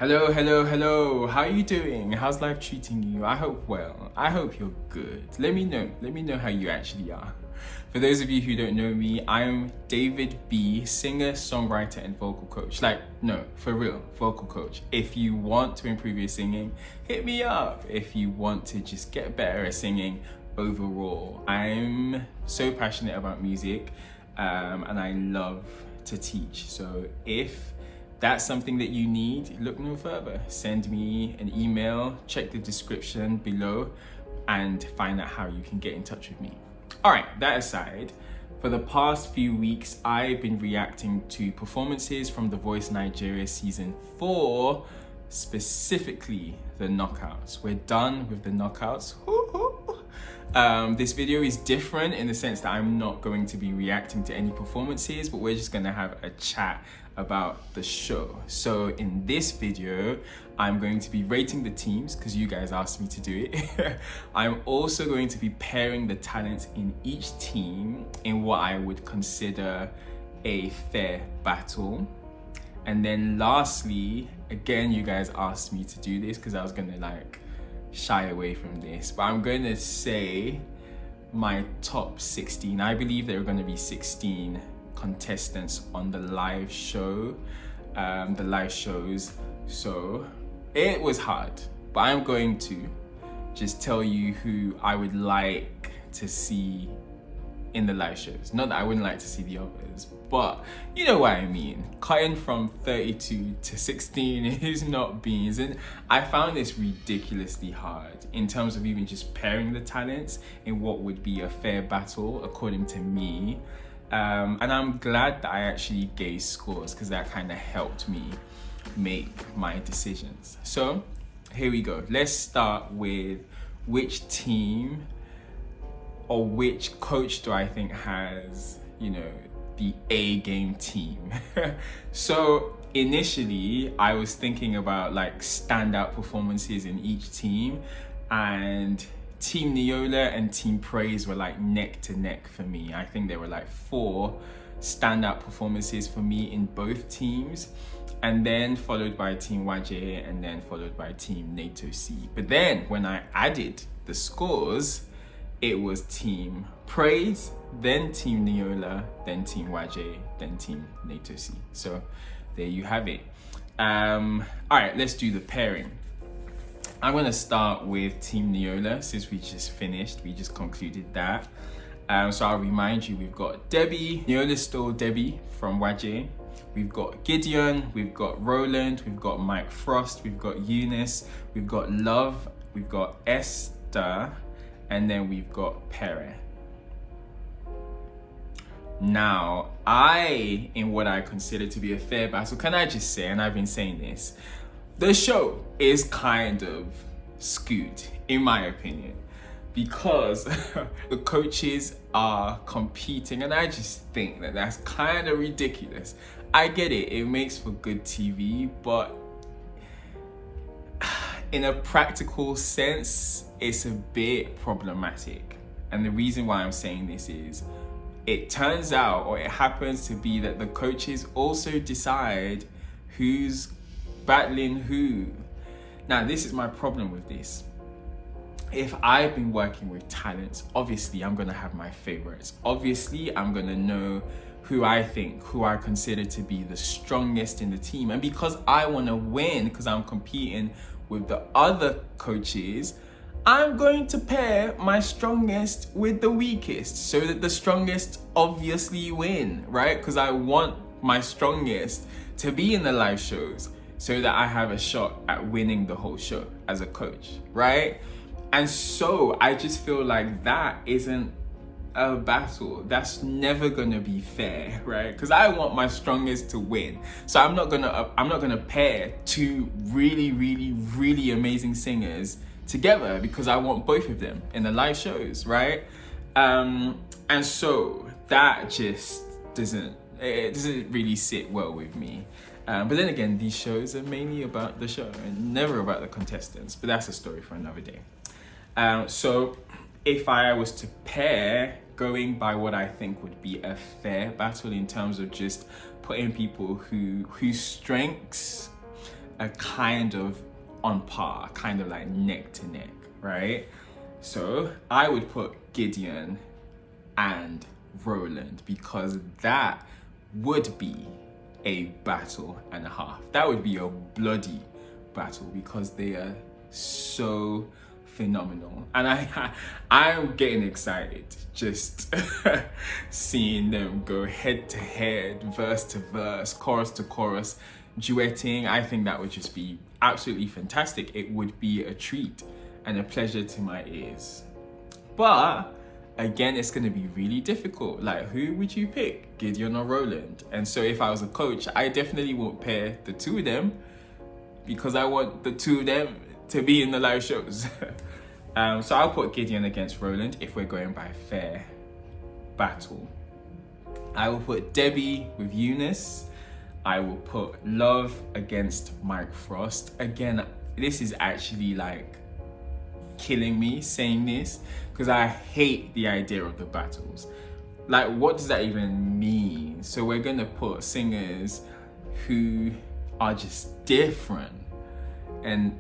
Hello, hello, hello. How are you doing? How's life treating you? I hope well. I hope you're good. Let me know. Let me know how you actually are. For those of you who don't know me, I'm DavidB, singer, songwriter, and vocal coach. No, for real, vocal coach. If you want to improve your singing, hit me up. If you want to just get better at singing overall, I'm so passionate about music and I love to teach. So if that's something that you need, look no further. Send me an email, check the description below, and find out how you can get in touch with me. All right, that aside, for the past few weeks, I've been reacting to performances from The Voice Nigeria Season 4, specifically the knockouts. We're done with the knockouts. This video is different in the sense that I'm not going to be reacting to any performances, but we're just gonna have a chat about the show. So in this video, I'm going to be rating the teams because you guys asked me to do it. I'm also going to be pairing the talents in each team in what I would consider a fair battle. And then lastly, again, you guys asked me to do this because I was gonna shy away from this, but I'm going to say my top 16. I believe there are going to be 16 contestants on the live show, the live shows. So it was hard, but I'm going to just tell you who I would like to see in the live shows. Not that I wouldn't like to see the others, but you know what I mean. Cutting from 32 to 16 is not beans. And I found this ridiculously hard in terms of even just pairing the talents in what would be a fair battle, according to me. And I'm glad that I actually gave scores because that kind of helped me make my decisions. So here we go. Let's start with which team or which coach do I think has, the A game team. So initially I was thinking about standout performances in each team, and Team Neola and Team Praise were neck to neck for me. I think there were 4 standout performances for me in both teams, and then followed by Team Waje, and then followed by Team NATO C. But then when I added the scores, it was Team Praise, then Team Neola, then Team Waje, then Team NATO C. So there you have it. All right, let's do the pairing. I'm gonna start with Team Neola since we just concluded that. So I'll remind you, we've got Debbie, Neola stole Debbie from Waje. We've got Gideon, we've got Roland, we've got Mike Frost, we've got Eunice, we've got Love, we've got Esther, and then we've got Pere. Now, in what I consider to be a fair battle, can I just say, and I've been saying this, the show is kind of skewed, in my opinion, because the coaches are competing, and I just think that that's kind of ridiculous. I get it, it makes for good TV, but in a practical sense, it's a bit problematic. And the reason why I'm saying this is, it turns out, or it happens to be, that the coaches also decide who's battling who. Now, this is my problem with this. If I've been working with talents, obviously I'm gonna have my favorites. Obviously, I'm gonna know who I consider to be the strongest in the team. And because I wanna win, because I'm competing with the other coaches, I'm going to pair my strongest with the weakest so that the strongest obviously win, right? Because I want my strongest to be in the live shows so that I have a shot at winning the whole show as a coach, right? And so I just feel like that isn't a battle. That's never gonna be fair, right? Because I want my strongest to win. So I'm not gonna pair 2 really, really, really amazing singers together because I want both of them in the live shows, right? And so that just doesn't really sit well with me. But then again, these shows are mainly about the show and never about the contestants, but that's a story for another day. So if I was to pair, going by what I think would be a fair battle in terms of just putting people whose strengths are kind of on par, kind of like neck to neck, right? So I would put Gideon and Roland, because that would be a battle and a half. That would be a bloody battle, because they are so phenomenal, and I'm getting excited just seeing them go head to head, verse to verse, chorus to chorus, duetting. I think that would just be absolutely fantastic. It would be a treat and a pleasure to my ears. But again, it's going to be really difficult. Like, who would you pick, Gideon or Roland? And so if I was a coach, I definitely won't pair the two of them, because I want the two of them to be in the live shows. So I'll put Gideon against Roland if we're going by fair battle. I will put Debbie with Eunice. I will put Love against Mike Frost. Again, this is actually like killing me saying this, because I hate the idea of the battles. Like, what does that even mean? So we're gonna put singers who are just different and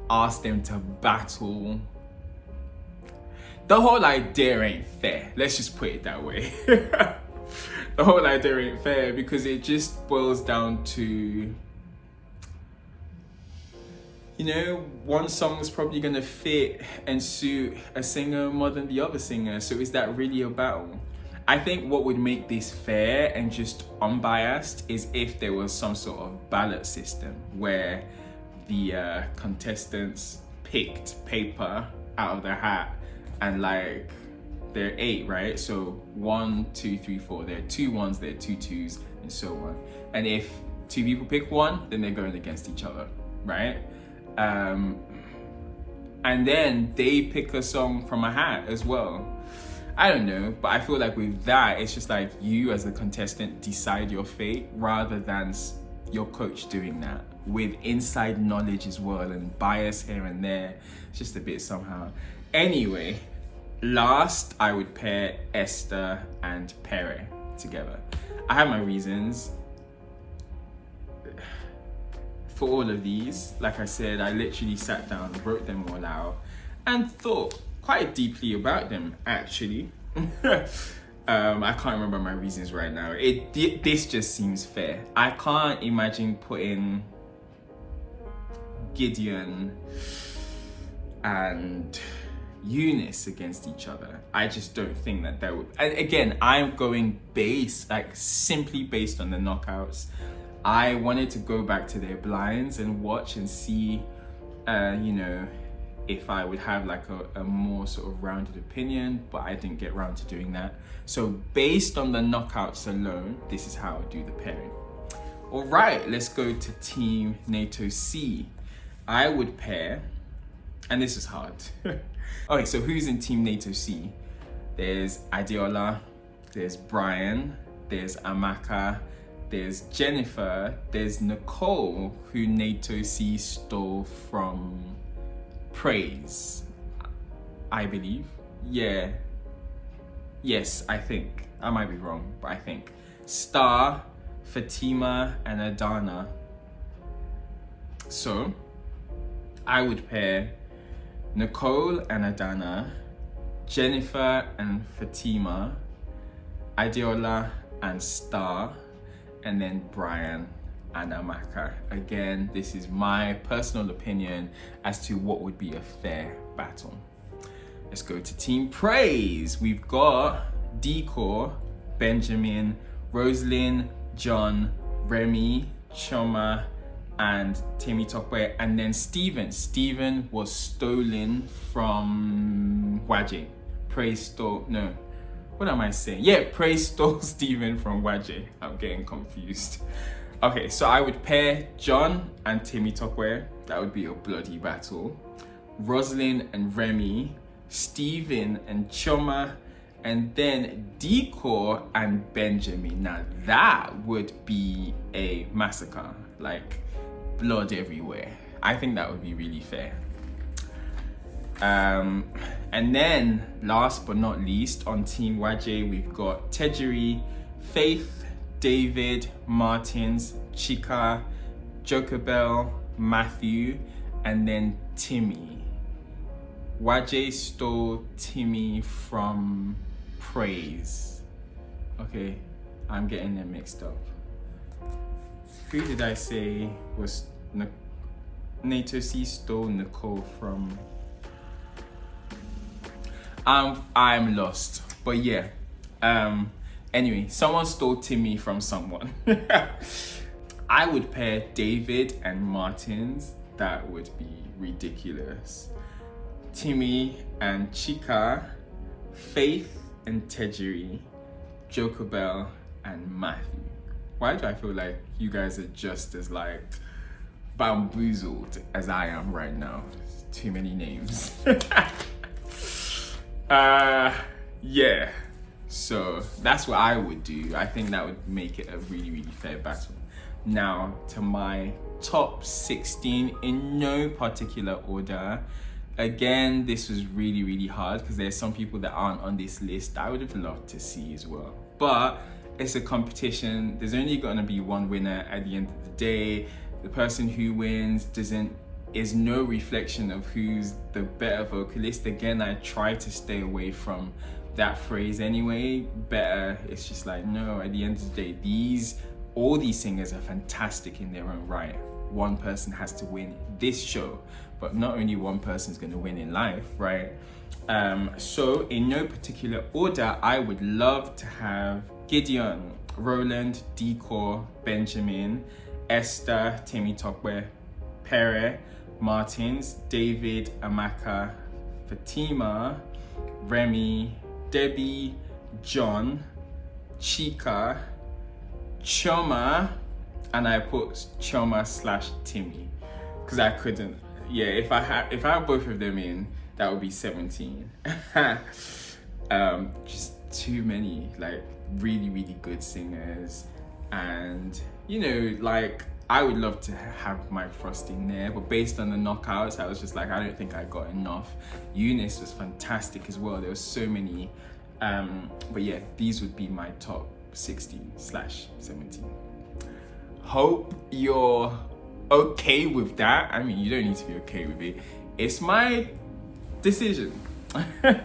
ask them to battle. The whole idea ain't fair. Let's just put it that way. The whole idea ain't fair, because it just boils down to, you know, one song is probably gonna fit and suit a singer more than the other singer. So is that really a battle? I think what would make this fair and just unbiased is if there was some sort of ballot system where the contestants picked paper out of their hat, and like, there are 8, right? So 1, 2, 3, 4. There are 2 1s, there are 2 2s, and so on. And if 2 people pick 1, then they're going against each other, right? And then they pick a song from a hat as well. I don't know, but I feel like with that, it's just like you as a contestant decide your fate, rather than your coach doing that with inside knowledge as well and bias here and there. It's just a bit somehow. Anyway, last I would pair Esther and Pere together. I have my reasons for all of these. Like I said, I literally sat down, wrote them all out, and thought quite deeply about them, actually. I can't remember my reasons right now. This just seems fair. I can't imagine putting Gideon and Eunice against each other. I just don't think that would. And again, I'm going simply based on the knockouts. I wanted to go back to their blinds and watch and see, you know, if I would have like a more sort of rounded opinion, but I didn't get around to doing that. So based on the knockouts alone, this is how I do the pairing. All right, let's go to Team NATO C. I would pair, and this is hard. Okay, so who's in Team NATO C? There's Adeola, there's Brian, there's Amaka, there's Jennifer, there's Nicole, who NATO C stole from Praise, I believe. Yeah. Yes, I think. I might be wrong, but I think. Star, Fatima, and Adana. So, I would pair Nicole and Adana, Jennifer and Fatima, Adeola and Star, and then Brian and Amaka. Again, this is my personal opinion as to what would be a fair battle. Let's go to Team Praise. We've got Decor, Benjamin, Roslyn, John, Remy, Choma, and Temi Tokwe, and then Steven. Steven was stolen from Waje. Praise stole, no, what am I saying? Yeah, Praise stole Steven from Waje. I'm getting confused. Okay, so I would pair John and Temi Tokwe. That would be a bloody battle. Roslyn and Remy, Steven and Choma, and then Decor and Benjamin. Now that would be a massacre, like blood everywhere. I think that would be really fair. And then last but not least, on Team Waje, we've got Tejeri, Faith, David, Martins, Chika, Joker Bell, Matthew, and then Timmy. Wajay stole Timmy from Praise. Okay, I'm getting them mixed up. Who did I say was Nato C stole Nicole from? I'm lost, but yeah. Anyway, someone stole Timmy from someone. I would pair David and Martins. That would be ridiculous. Timmy and Chika, Faith and Tejiri, Jokabel and Matthew. Why do I feel like you guys are just as like bamboozled as I am right now? Too many names. Yeah. So that's what I would do. I think that would make it a really, really fair battle. Now to my top 16 in no particular order. Again, this was really, really hard because there's some people that aren't on this list that I would have loved to see as well. But it's a competition. There's only going to be one winner at the end of the day. The person who wins is no reflection of who's the better vocalist. Again, I try to stay away from that phrase anyway. Better, it's just like, no, at the end of the day, all these singers are fantastic in their own right. One person has to win this show, but not only one person's going to win in life, right? So in no particular order, I would love to have Gideon, Roland, Decor, Benjamin, Esther, Timmy Tokwe, Pere, Martins, David, Amaka, Fatima, Remy, Debbie, John, Chika, Choma, and I put Choma / Timmy because I couldn't. Yeah, if I had both of them in, that would be 17. Just too many like really, really good singers, and you know, like I would love to have my Frost in there, but based on the knockouts, I was just like, I don't think I got enough. Eunice was fantastic as well. There were so many, but yeah, these would be my top 16/17. Hope you're okay with that. I mean, you don't need to be okay with it. It's my decision.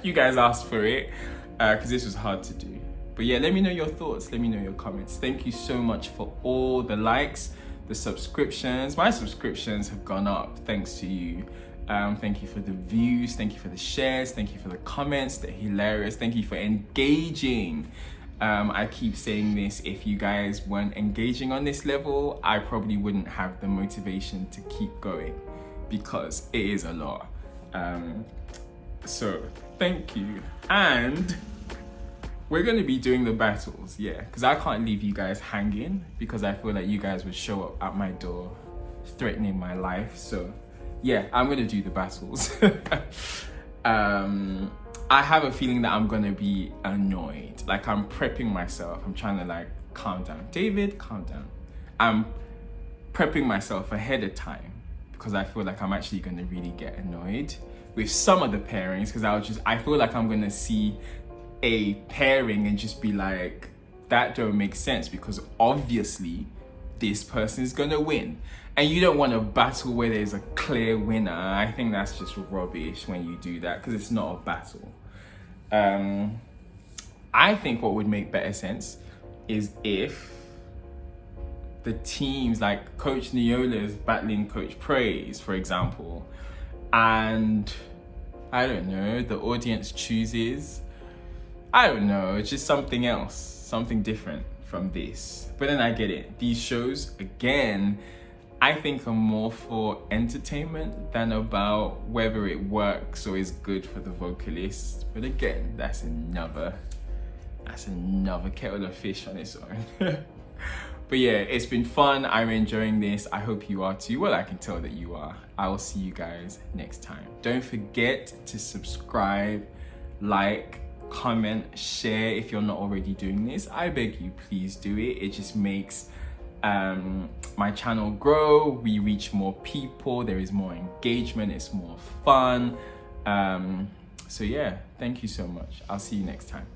You guys asked for it because this was hard to do. But yeah, let me know your thoughts. Let me know your comments. Thank you so much for all the likes, the subscriptions. My subscriptions have gone up thanks to you. Thank you for the views. Thank you for the shares. Thank you for the comments. They're hilarious. Thank you for engaging. I keep saying this, if you guys weren't engaging on this level, I probably wouldn't have the motivation to keep going because it is a lot. So thank you. And we're going to be doing the battles, yeah, because I can't leave you guys hanging because I feel like you guys would show up at my door threatening my life. So yeah, I'm going to do the battles. I have a feeling that I'm gonna be annoyed. Like I'm prepping myself. I'm trying to like calm down. David, calm down. I'm prepping myself ahead of time because I feel like I'm actually gonna really get annoyed with some of the pairings because I feel like I'm gonna see a pairing and just be like, that don't make sense because obviously this person is gonna win. And you don't want a battle where there's a clear winner. I think that's just rubbish when you do that because it's not a battle. I think what would make better sense is if the teams like Coach Neola is battling Coach Praise, for example, and I don't know, the audience chooses, I don't know, it's just something else, something different from this. But then I get it. These shows, again, I think are more for entertainment than about whether it works or is good for the vocalist. But again, that's another kettle of fish on its own. But yeah, it's been fun. I'm enjoying this. I hope you are too. Well, I can tell that you are. I will see you guys next time. Don't forget to subscribe, like, comment, share if you're not already doing this. I beg you, please do it. It just makes my channel grow. We reach more people. There is more engagement. It's more fun. So yeah, thank you so much. I'll see you next time.